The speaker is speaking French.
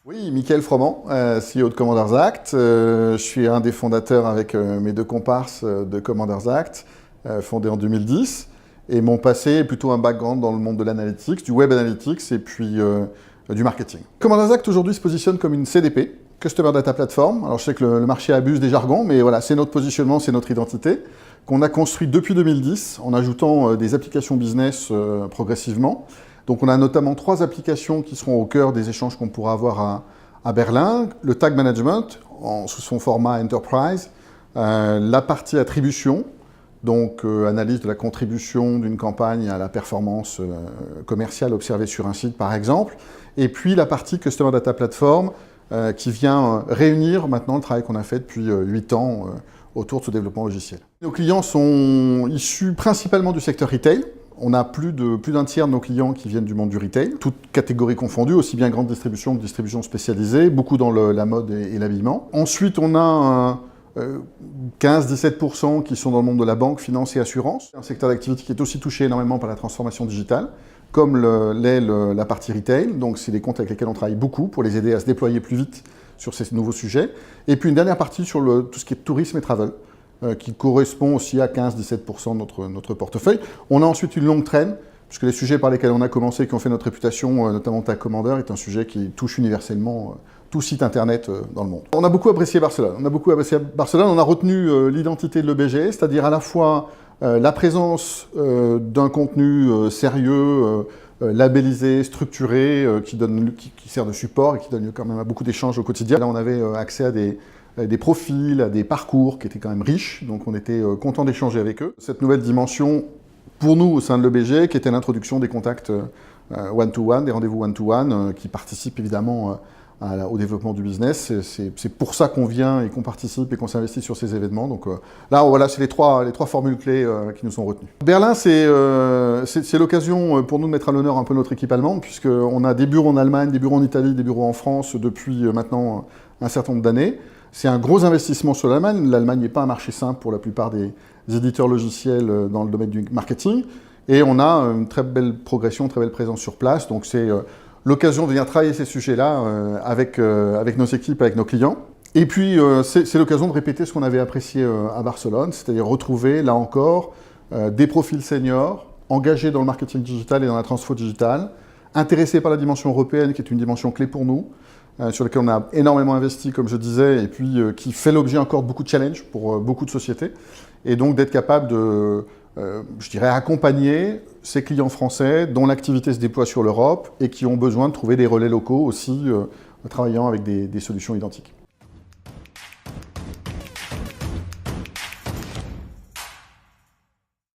Oui, Mickaël Froment, CEO de Commanders Act. Je suis un des fondateurs avec mes deux comparses de Commanders Act, fondé en 2010. Et mon passé est plutôt un background dans le monde de l'analytics, du web analytics et puis du marketing. Commanders Act aujourd'hui se positionne comme une CDP, Customer Data Platform. Alors je sais que le marché abuse des jargons, mais voilà, c'est notre positionnement, c'est notre identité, qu'on a construit depuis 2010 en ajoutant des applications business progressivement. Donc on a notamment 3 applications qui seront au cœur des échanges qu'on pourra avoir à Berlin. Le tag management, sous son format enterprise, la partie attribution, donc analyse de la contribution d'une campagne à la performance commerciale observée sur un site par exemple, et puis la partie Customer Data Platform qui vient réunir maintenant le travail qu'on a fait depuis 8 ans autour de ce développement logiciel. Nos clients sont issus principalement du secteur retail. On a plus d'un tiers de nos clients qui viennent du monde du retail, toutes catégories confondues, aussi bien grande distribution que distribution spécialisée, beaucoup dans la mode et l'habillement. Ensuite, on a 15-17% qui sont dans le monde de la banque, finance et assurance. Un secteur d'activité qui est aussi touché énormément par la transformation digitale, comme la partie retail. Donc, c'est des comptes avec lesquels on travaille beaucoup pour les aider à se déployer plus vite sur ces nouveaux sujets. Et puis, une dernière partie sur tout ce qui est tourisme et travel, qui correspond aussi à 15-17% de notre portefeuille. On a ensuite une longue traîne, puisque les sujets par lesquels on a commencé, qui ont fait notre réputation, notamment Tag Commander, est un sujet qui touche universellement tout site internet dans le monde. On a beaucoup apprécié Barcelone. On a retenu l'identité de l'EBG, c'est-à-dire à la fois la présence d'un contenu sérieux, labellisé, structuré, qui sert de support et qui donne lieu quand même à beaucoup d'échanges au quotidien. Là, on avait accès à des profils, à des parcours qui étaient quand même riches, donc on était content d'échanger avec eux. Cette nouvelle dimension, pour nous, au sein de l'EBG, qui était l'introduction des contacts one-to-one, des rendez-vous one-to-one, qui participent évidemment au développement du business. C'est pour ça qu'on vient et qu'on participe et qu'on s'investit sur ces événements. Donc là, voilà, c'est les trois formules clés qui nous sont retenues. Berlin, c'est l'occasion pour nous de mettre à l'honneur un peu notre équipe allemande, puisqu'on a des bureaux en Allemagne, des bureaux en Italie, des bureaux en France depuis maintenant un certain nombre d'années. C'est un gros investissement sur l'Allemagne. L'Allemagne n'est pas un marché simple pour la plupart des éditeurs logiciels dans le domaine du marketing. Et on a une très belle progression, une très belle présence sur place. Donc c'est l'occasion de venir travailler ces sujets-là avec nos équipes, avec nos clients. Et puis c'est l'occasion de répéter ce qu'on avait apprécié à Barcelone, c'est-à-dire retrouver, là encore, des profils seniors, engagés dans le marketing digital et dans la transfo digitale, intéressés par la dimension européenne, qui est une dimension clé pour nous, sur lequel on a énormément investi, comme je disais, et puis qui fait l'objet encore de beaucoup de challenges pour beaucoup de sociétés. Et donc d'être capable de, je dirais, accompagner ces clients français dont l'activité se déploie sur l'Europe et qui ont besoin de trouver des relais locaux aussi, travaillant avec des solutions identiques.